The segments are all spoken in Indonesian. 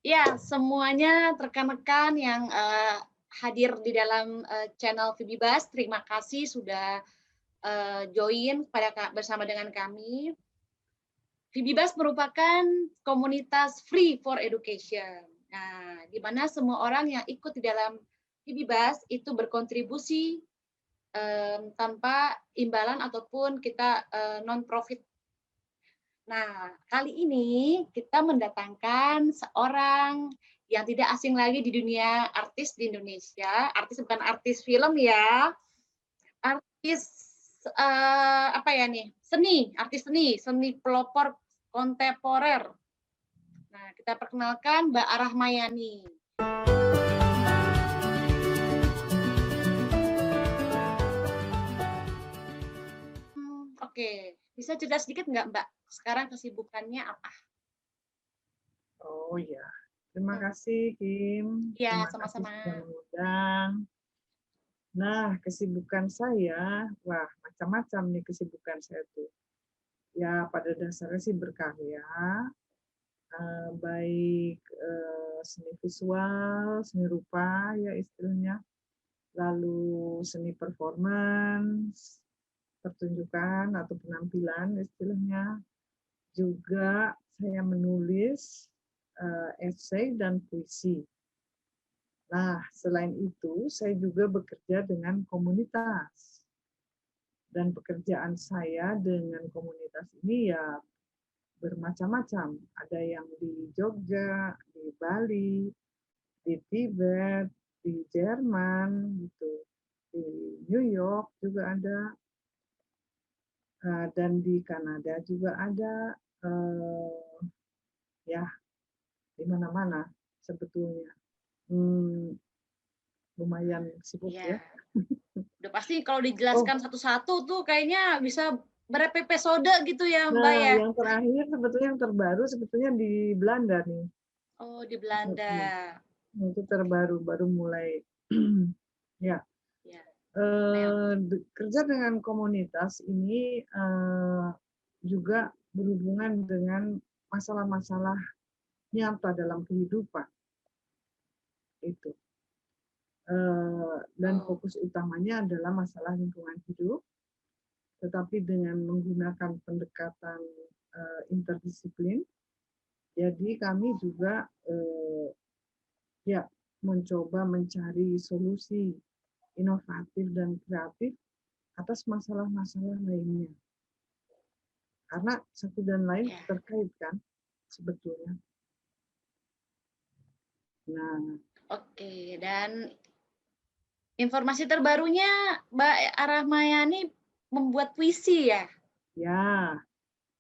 Ya, semuanya rekan-rekan yang hadir di dalam channel Vibibas, terima kasih sudah join bersama dengan kami. Vibibas merupakan komunitas free for education. Nah, di mana semua orang yang ikut di dalam Vibibas itu berkontribusi tanpa imbalan ataupun kita non profit. Nah, kali ini kita mendatangkan seorang yang tidak asing lagi di dunia artis di Indonesia. Artis bukan artis film ya, artis apa ya nih? Seni, artis seni, seni pelopor kontemporer. Nah, kita perkenalkan Mbak Rahmayani. Oke, bisa cerita sedikit nggak Mbak? Sekarang kesibukannya apa? Oh ya, terima kasih Kim. Ya, Terima kasih sama-sama. sudah mengundang. Nah, kesibukan saya, wah macam-macam nih kesibukan saya tuh. Ya pada dasarnya sih berkarya, baik seni visual, seni rupa ya istilahnya, lalu seni performance, pertunjukan atau penampilan istilahnya. Juga saya menulis esai dan puisi. Nah, selain itu, saya juga bekerja dengan komunitas. Dan pekerjaan saya dengan komunitas ini ya bermacam-macam. Ada yang di Jogja, di Bali, di Tibet, di Jerman, gitu. Di New York juga ada, dan di Kanada juga ada, ya di mana-mana sebetulnya. Lumayan sibuk Ya. ya. Udah pasti kalau Oh, dijelaskan satu-satu tuh kayaknya bisa berapa episode gitu ya, Mbak nah ya? yang terakhir sebetulnya yang terbaru sebetulnya di Belanda nih. Oh, di Belanda. Itu Oke. terbaru, baru mulai. Ya, Ya. Nah, kerja dengan komunitas ini juga berhubungan dengan masalah-masalah nyata dalam kehidupan itu. Dan oh, fokus utamanya adalah masalah lingkungan hidup, tetapi dengan menggunakan pendekatan interdisiplin. Jadi kami juga ya mencoba mencari solusi inovatif dan kreatif atas masalah-masalah lainnya. Karena satu dan lain ya. terkait kan sebetulnya. Nah, Oke, dan informasi terbarunya Mbak Rahmayani membuat puisi ya? ya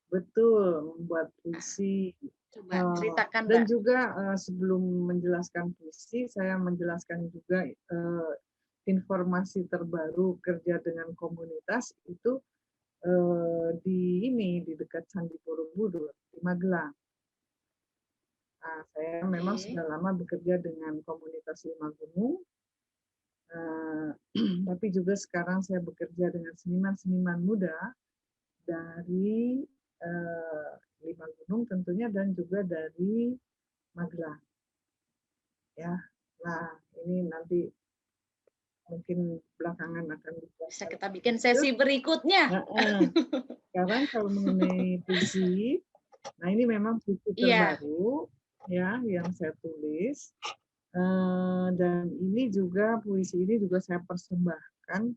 betul membuat puisi. Coba ceritakan, Dan Mbak. juga sebelum menjelaskan puisi, saya menjelaskan juga informasi terbaru kerja dengan komunitas itu di dekat Candi Borobudur di Magelang. Nah, saya memang Oke. sudah lama bekerja dengan komunitas Lima Gunung, tapi juga sekarang saya bekerja dengan seniman-seniman muda dari Lima Gunung tentunya dan juga dari Magelang. Ya, nah ini nanti mungkin belakangan akan Bisa dijelaskan kita lebih bikin lanjut. sesi berikutnya. Nah, sekarang kalau mengenai puisi, nah ini memang puisi Iya. terbaru ya yang saya tulis. Dan ini juga puisi ini juga saya persembahkan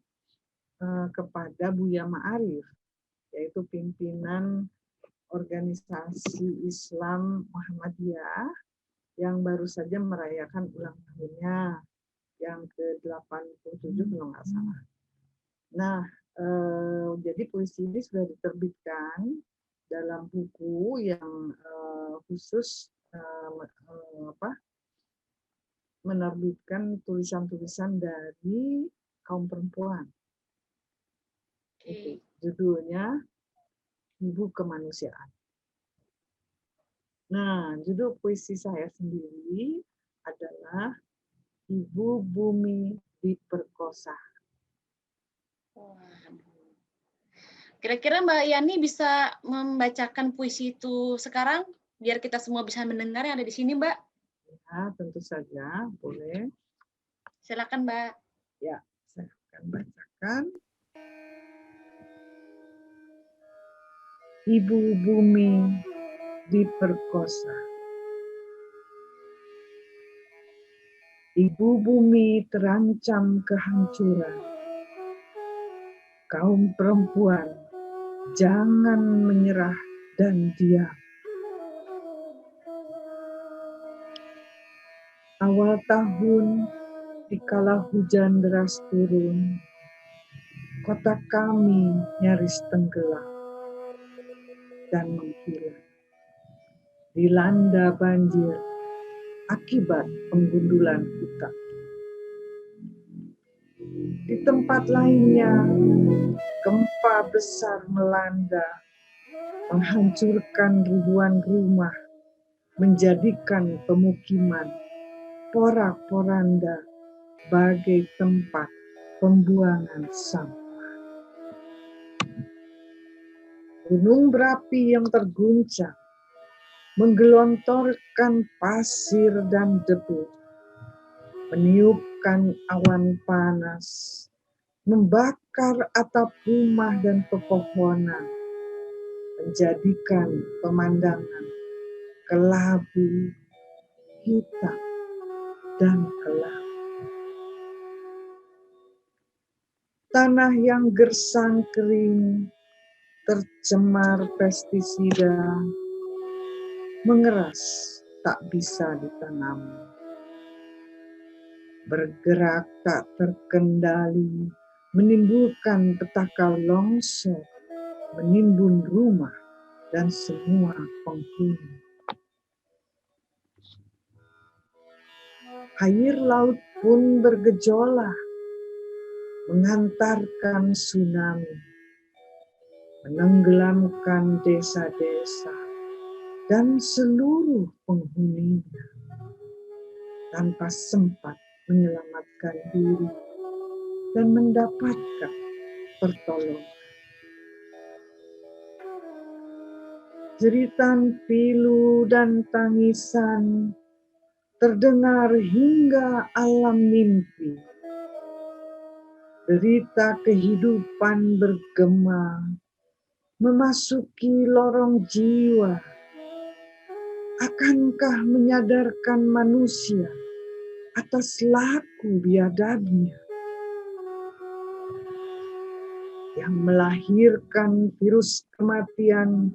kepada Buya Ma'arif, yaitu pimpinan organisasi Islam Muhammadiyah yang baru saja merayakan ulang tahunnya yang ke-87 kalau nggak salah. Nah, jadi puisi ini sudah diterbitkan dalam buku yang khusus menerbitkan tulisan-tulisan dari kaum perempuan. Itu Oke. judulnya Ibu Kemanusiaan. Nah, judul puisi saya sendiri adalah Ibu Bumi Diperkosa. Kira-kira Mbak Yani bisa membacakan puisi itu sekarang? biar kita semua bisa mendengar yang ada di sini, Mbak. Ya, tentu saja, boleh. Silakan, Mbak. Ya, saya akan bacakan. Ibu bumi diperkosa. Ibu bumi terancam kehancuran. Kaum perempuan, jangan menyerah dan diam. Awal tahun, dikala hujan deras turun, kota kami nyaris tenggelam dan menghilang. Dilanda banjir akibat penggundulan hutan. Di tempat lainnya, gempa besar melanda, menghancurkan ribuan rumah, menjadikan pemukiman porak-poranda bagai tempat pembuangan sampah. Gunung berapi yang terguncang, menggelontorkan pasir dan debu, meniupkan awan panas, membakar atap rumah dan pepohonan, menjadikan pemandangan kelabu, hitam, dan gelap. Tanah yang gersang kering, tercemar pestisida, mengeras tak bisa ditanam. Bergerak tak terkendali, menimbulkan petaka longsor, menimbun rumah dan semua penghuni. Air laut pun bergejolak, mengantarkan tsunami, menenggelamkan desa-desa dan seluruh penghuninya tanpa sempat menyelamatkan diri dan mendapatkan pertolongan. Jeritan pilu dan tangisan terdengar hingga alam mimpi. Derita kehidupan bergema, memasuki lorong jiwa. Akankah menyadarkan manusia atas laku biadabnya yang melahirkan virus kematian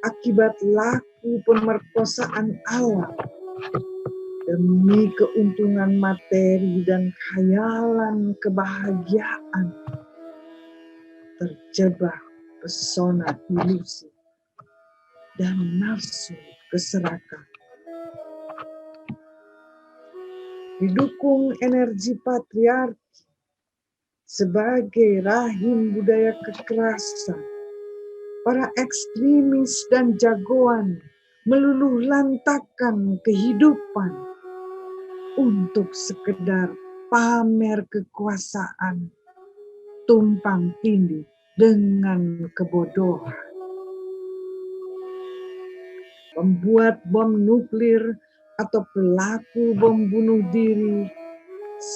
akibat laku pemerkosaan alam demi keuntungan materi dan khayalan kebahagiaan, terjebak pesona ilusi dan nafsu keserakahan. Didukung energi patriarki sebagai rahim budaya kekerasan, para ekstremis dan jagoan meluluh lantakan kehidupan untuk sekedar pamer kekuasaan, tumpang tindih dengan kebodohan. Pembuat bom nuklir atau pelaku bom bunuh diri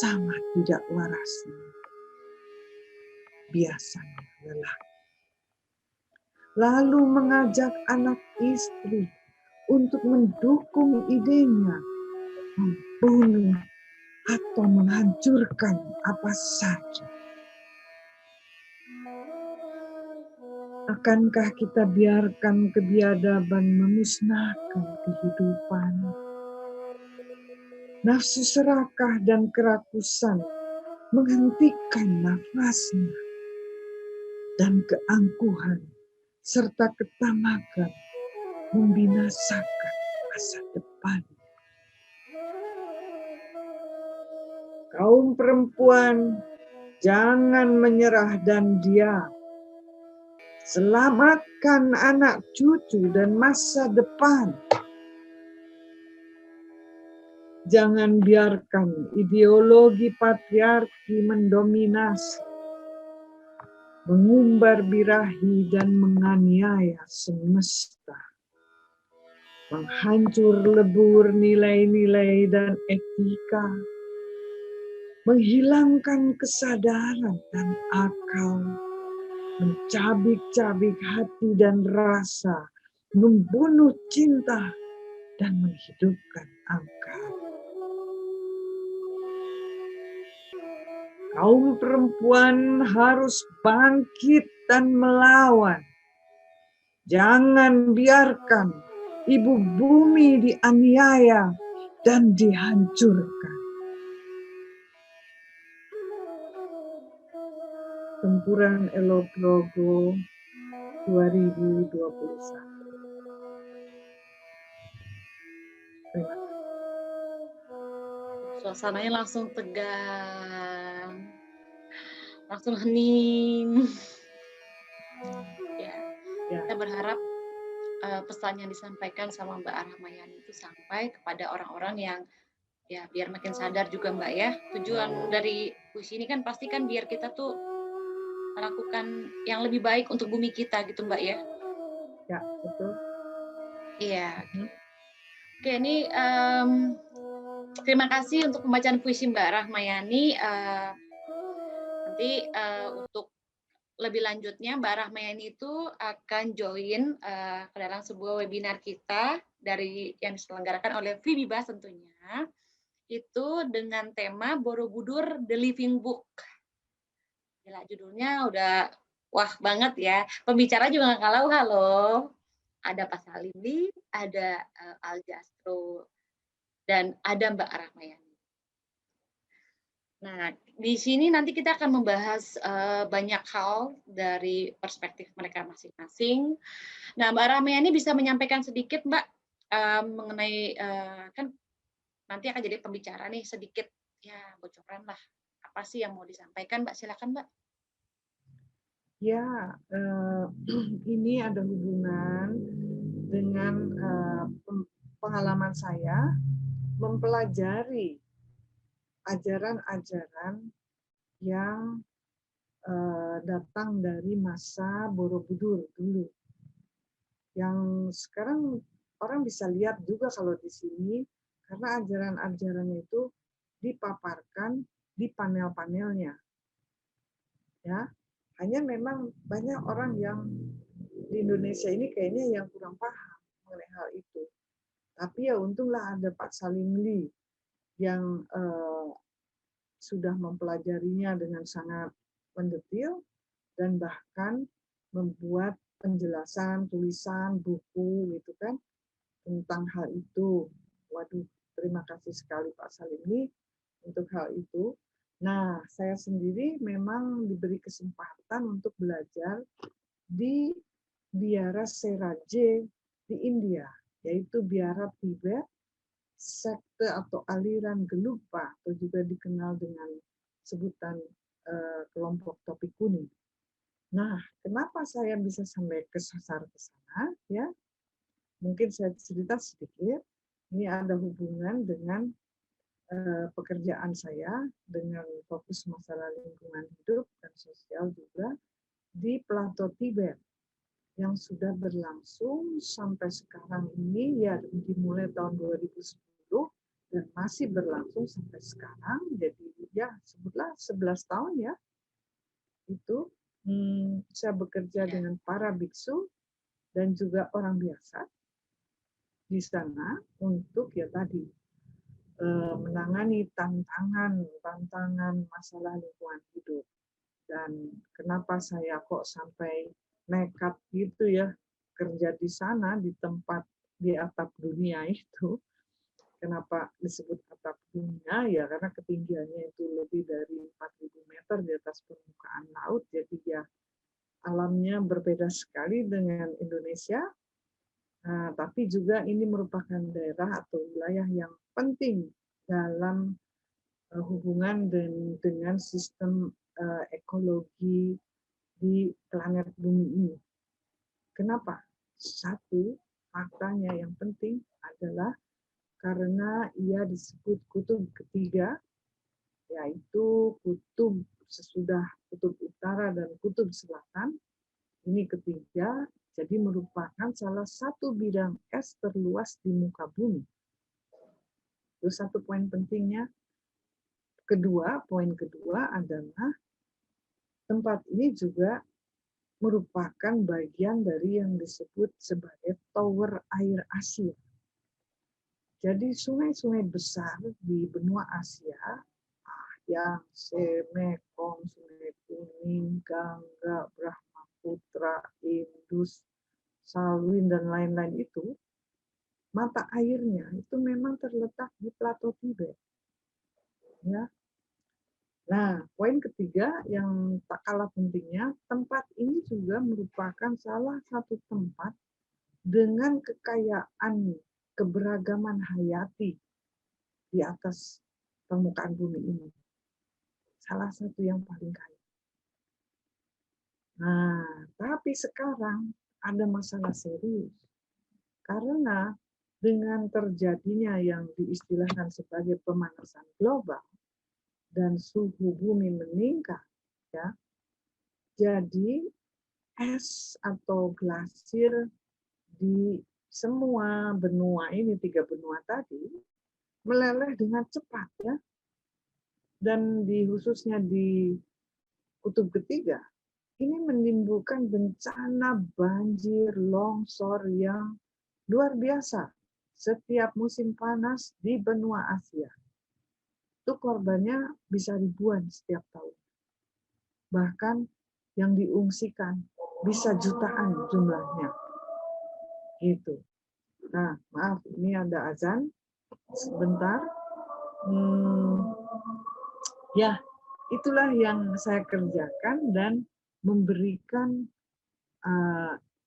sangat tidak warasnya. Biasanya lelah. Lalu mengajak anak istri untuk mendukung idenya, membunuh atau menghancurkan apa saja. Akankah kita biarkan kebiadaban memusnahkan kehidupan? Nafsu serakah dan kerakusan menghentikan nafasnya, dan keangkuhan serta ketamakan membinasakan masa depan. Kaum perempuan, jangan menyerah dan diam. Selamatkan anak cucu dan masa depan. Jangan biarkan ideologi patriarki mendominasi, mengumbar birahi dan menganiaya semesta. menghancur lebur nilai-nilai dan etika, menghilangkan kesadaran dan akal, mencabik-cabik hati dan rasa, membunuh cinta, dan menghidupkan angka. Kaum perempuan harus bangkit dan melawan. Jangan biarkan ibu bumi dianiaya dan dihancurkan. Tempuran Elok Logo 2021. Terima kasih. Suasananya langsung tegang, langsung hening. Ya, Ya, kita berharap pesan yang disampaikan sama Mbak Rahmayani itu sampai kepada orang-orang yang ya biar makin sadar juga Mbak ya. Tujuan dari puisi ini kan pasti kan biar kita tuh melakukan yang lebih baik untuk bumi kita gitu Mbak ya. ya betul. Iya. Oke, ini terima kasih untuk pembacaan puisi Mbak Rahmayani. Nanti untuk lebih lanjutnya Mbak Rahmayani itu akan join ke dalam sebuah webinar kita dari yang diselenggarakan oleh Vibibas tentunya. Itu dengan tema Borobudur The Living Book. Gila, judulnya udah wah banget ya. Pembicara juga nggak kalah loh. Ada Pak Salimli, ada Al Jastro, dan ada Mbak Rahmayani. Nah, di sini nanti kita akan membahas banyak hal dari perspektif mereka masing-masing. Nah, Mbak Rahmayani bisa menyampaikan sedikit, Mbak, mengenai kan nanti akan jadi pembicara nih sedikit ya bocoran lah. Apa sih yang mau disampaikan, Mbak? Silakan, Mbak. Ya, ini ada hubungan dengan pengalaman saya mempelajari ajaran-ajaran yang datang dari masa Borobudur dulu. Yang sekarang orang bisa lihat juga kalau di sini, karena ajaran-ajarannya itu dipaparkan di panel-panelnya. Ya, hanya memang banyak orang yang di Indonesia ini kayaknya yang kurang paham mengenai hal itu. Tapi ya untunglah ada Pak Salimli yang sudah mempelajarinya dengan sangat mendetil dan bahkan membuat penjelasan, tulisan, buku gitu kan tentang hal itu. Waduh, terima kasih sekali Pak Salimli untuk hal itu. Nah, saya sendiri memang diberi kesempatan untuk belajar di Biara Seraje di India, yaitu Biara Tibet, sekte atau aliran Gelugpa, atau juga dikenal dengan sebutan kelompok topi kuning. Nah, kenapa saya bisa sampai kesasar ke sana? Ya, mungkin saya cerita sedikit. Ini ada hubungan dengan pekerjaan saya dengan fokus masalah lingkungan hidup dan sosial juga di Plato Tibet yang sudah berlangsung sampai sekarang ini ya dimulai tahun 2010 dan masih berlangsung sampai sekarang. Jadi ya sebutlah 11 tahun ya. Itu saya bekerja dengan para biksu dan juga orang biasa di sana untuk ya tadi menangani tantangan masalah lingkungan hidup. Dan kenapa saya kok sampai nekat gitu ya kerja di sana di tempat di atap dunia itu. Kenapa disebut atap dunia? Ya karena ketinggiannya itu lebih dari 4.000 meter di atas permukaan laut. Jadi ya alamnya berbeda sekali dengan Indonesia. Nah, tapi juga ini merupakan daerah atau wilayah yang penting dalam hubungan dengan sistem ekologi di planet bumi ini. Kenapa? Satu, faktanya yang penting adalah karena ia disebut kutub ketiga, yaitu kutub sesudah kutub utara dan kutub selatan. Ini ketiga, Jadi merupakan salah satu bidang es terluas di muka bumi. Itu satu poin pentingnya. Poin kedua adalah tempat ini juga merupakan bagian dari yang disebut sebagai tower air Asia. Jadi sungai-sungai besar di benua Asia, Yangtze, Mekong, Sungai Kuning, Gangga, Brahmaputra, Indus, Salween, dan lain-lain itu, mata airnya itu memang terletak di Plato Tibet. Ya. Nah, poin ketiga yang tak kalah pentingnya, tempat ini juga merupakan salah satu tempat dengan kekayaan keberagaman hayati di atas permukaan bumi ini. Salah satu yang paling kaya. Nah, tapi sekarang ada masalah serius. Karena dengan terjadinya yang diistilahkan sebagai pemanasan global dan suhu bumi meningkat, ya, jadi es atau glasir di semua benua ini, 3 benua tadi, meleleh dengan cepat, ya. Dan khususnya di kutub ketiga, ini menimbulkan bencana banjir, longsor yang luar biasa setiap musim panas di benua Asia. Itu korbannya bisa ribuan setiap tahun. Bahkan yang diungsikan bisa jutaan jumlahnya. Gitu. Nah, maaf, ini ada azan. Sebentar. Ya, itulah yang saya kerjakan dan memberikan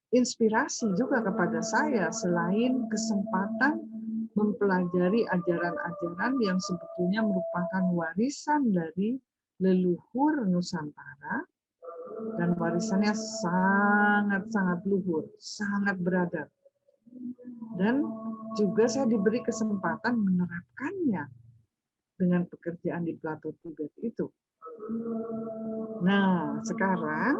inspirasi juga kepada saya selain kesempatan mempelajari ajaran-ajaran yang sebetulnya merupakan warisan dari leluhur Nusantara dan warisannya sangat-sangat luhur, sangat beradab. Dan juga saya diberi kesempatan menerapkannya dengan pekerjaan di Plato Tibet itu. Nah, sekarang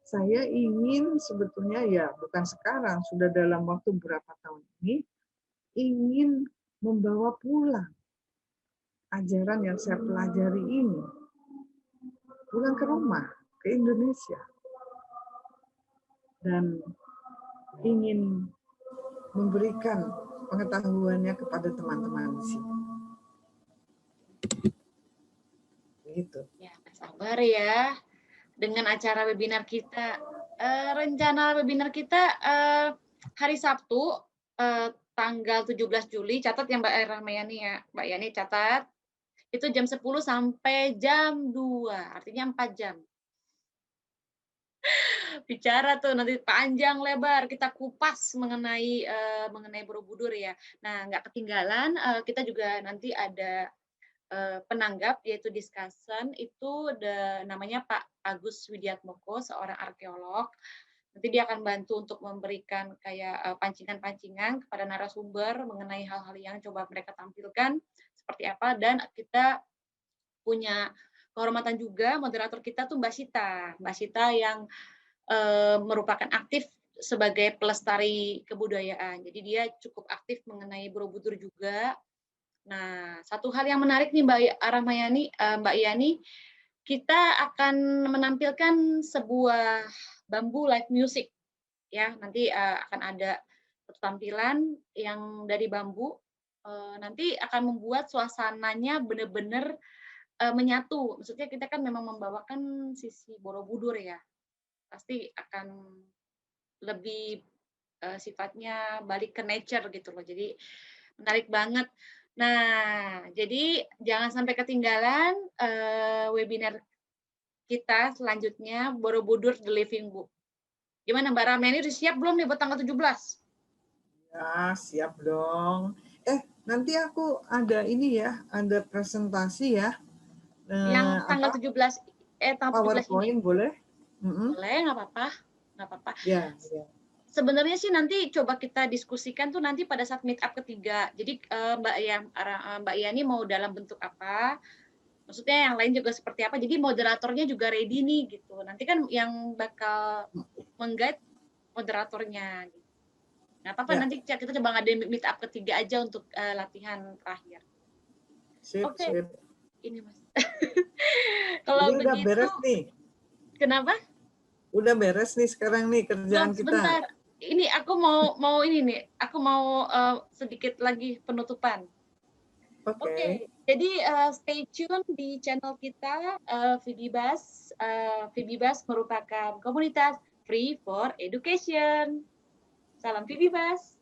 saya ingin sebetulnya, ya bukan sekarang, sudah dalam waktu berapa tahun ini, ingin membawa pulang ajaran yang saya pelajari ini, pulang ke rumah, ke Indonesia. Dan ingin memberikan pengetahuannya kepada teman-teman di sini. Begitu. Ya, sabar ya. Dengan acara webinar kita, rencana webinar kita hari Sabtu, tanggal 17 Juli, catat ya Mbak Rahmayani ya, Mbak Yani catat, itu jam 10 sampai jam 2, artinya 4 jam. Bicara tuh nanti panjang lebar, kita kupas mengenai Borobudur ya. Nah, nggak ketinggalan, kita juga nanti ada penanggap yaitu discussion itu namanya Pak Agus Widiatmoko, seorang arkeolog. Nanti dia akan bantu untuk memberikan kayak pancingan-pancingan kepada narasumber mengenai hal-hal yang coba mereka tampilkan seperti apa, dan kita punya kehormatan juga moderator kita tuh Mbak Sita. Mbak Sita yang merupakan aktif sebagai pelestari kebudayaan. Jadi dia cukup aktif mengenai Borobudur juga. Nah, satu hal yang menarik nih Mbak Rahmayani, Mbak Yani, kita akan menampilkan sebuah bambu live music ya. Nanti akan ada tampilan yang dari bambu. Nanti akan membuat suasananya benar-benar menyatu. Maksudnya kita kan memang membawakan sisi Borobudur ya. Pasti akan lebih sifatnya balik ke nature gitu loh. Jadi menarik banget. Nah, jadi jangan sampai ketinggalan webinar kita selanjutnya, Borobudur The Living Book. Gimana Mbak Rameni, udah siap belum nih buat tanggal 17? Ya, siap dong. Nanti aku ada ini ya, ada presentasi ya. Yang tanggal 17, tanggal 17 ini. PowerPoint boleh? Boleh, nggak apa-apa. Nggak apa-apa. Ya, ya. Sebenarnya sih nanti coba kita diskusikan tuh nanti pada saat meet up ketiga. Jadi Mbak Yani mau dalam bentuk apa? Maksudnya yang lain juga seperti apa? Jadi moderatornya juga ready nih gitu. Nanti kan yang bakal meng-guide moderatornya. Nggak apa-apa, Ya. nanti kita coba ngadain meet up ketiga aja untuk latihan terakhir. Sip, Oke, sip. ini Mas. Jadi Kalau udah begitu, beres nih. kenapa? Udah beres nih sekarang nih Belum, kerjaan kita. sebentar. Ini aku mau ini nih, aku mau sedikit lagi penutupan. Oke. Oke, jadi stay tune di channel kita Vibibas. Vibibas merupakan komunitas free for education. Salam Vibibas.